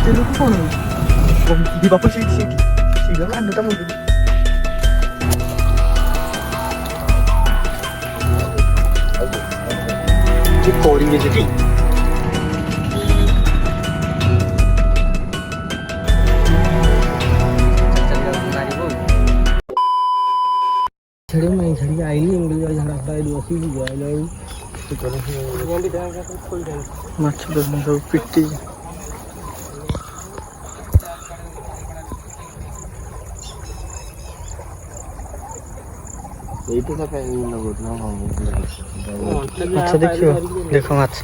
ତେଲକୁ କ'ଣ ହେଉଛି ବାପ ସେଇଠି ଶୀଘ୍ର କାଣ୍ଡଟା ମୁଣ୍ଡ କରିବେ ସେଠି ଛେଡ଼ି ମୁଁ ଛେଡ଼ିକି ଆଇଲି ଏମିତି ଝାଡ଼ା ଫାଡ଼ା ଏଠି ବସିକି ଆଇଲା ମାଛ ଦେଖୁନ ସବୁ ପିଟି ମାଛ ଦେଖିବ ଦେଖ ମାଛ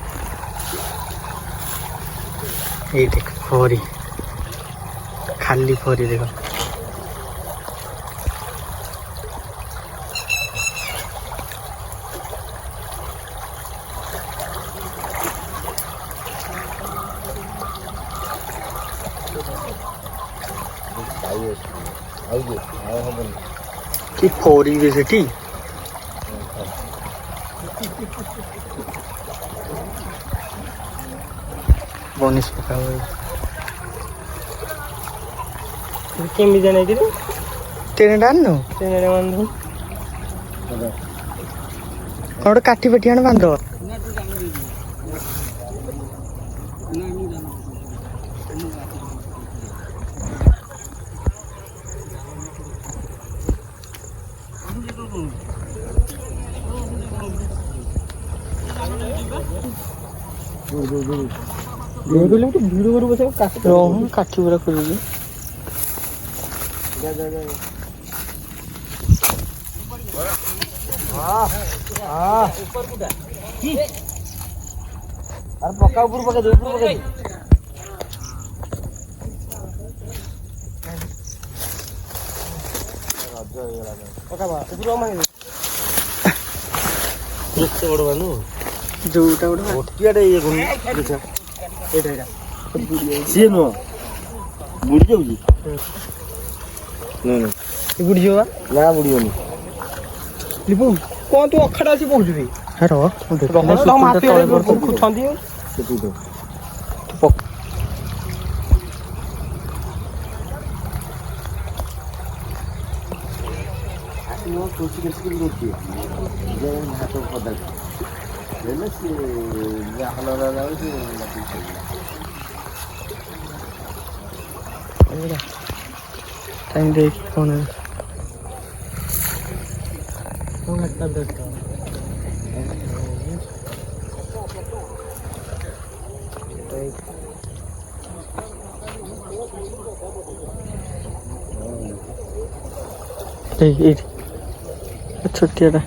ଏଇ ଦେଖ ଫରି ଖାଲି ଫରି ଦେଖ कि फोरी सेठी बनिस पका केमी जाने कि तेरे डान्नु तेरे बांधु कौन काठी पेटी आने बांधो ଭିଡ଼ କରି ବସେ କାଠି ପୁରା ଖୋଲିକି ପକା ଉପରୁ ପକେଇ ଦେ ଉପରୁ ପକେଇ ଏତେ ବଡ଼ ବାନୁ ଯୋଉଟା ଗୋଟେ ଗୋଟିଆଟେ ଇଏ କରୁନି ଏଇଟା ସିଏ ନୁହଁ ବୁଡ଼ି ଯାଉଛି ବୁଡ଼ି ଯିବ ନା ବୁଡ଼ିବନି ଲିପୁ କ'ଣ ତୁ ଅଖାଟା ଅଛି କହୁଛୁ टाइम देख कौन है छोटिया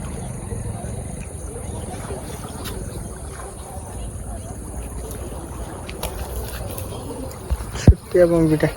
छोटिया बम्बीटा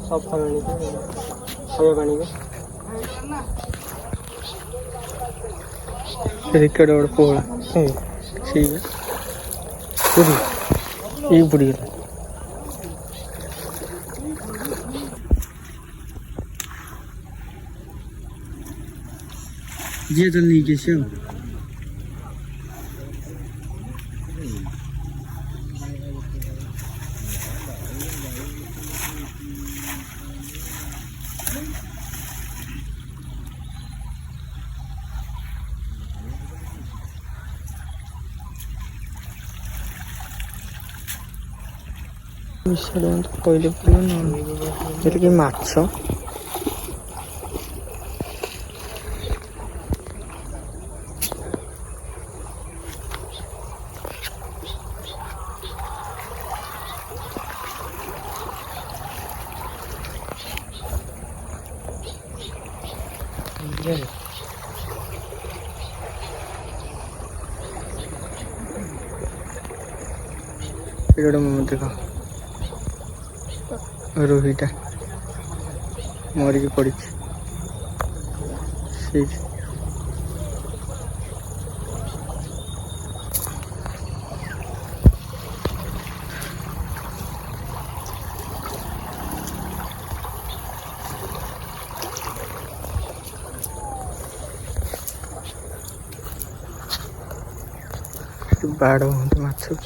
सब खाने खाया पानी रिकड़ और पोला ठीक है पूरी ये पूरी ये तो नहीं कैसे पहले पहले माछ ଏଇଟା ମୁଁ ଦେଖ ରୋହିଟା ମରିକି ପଡ଼ିଛି ସେଇଠି। ବାଡ଼ ହୁଅନ୍ତି ମାଛ।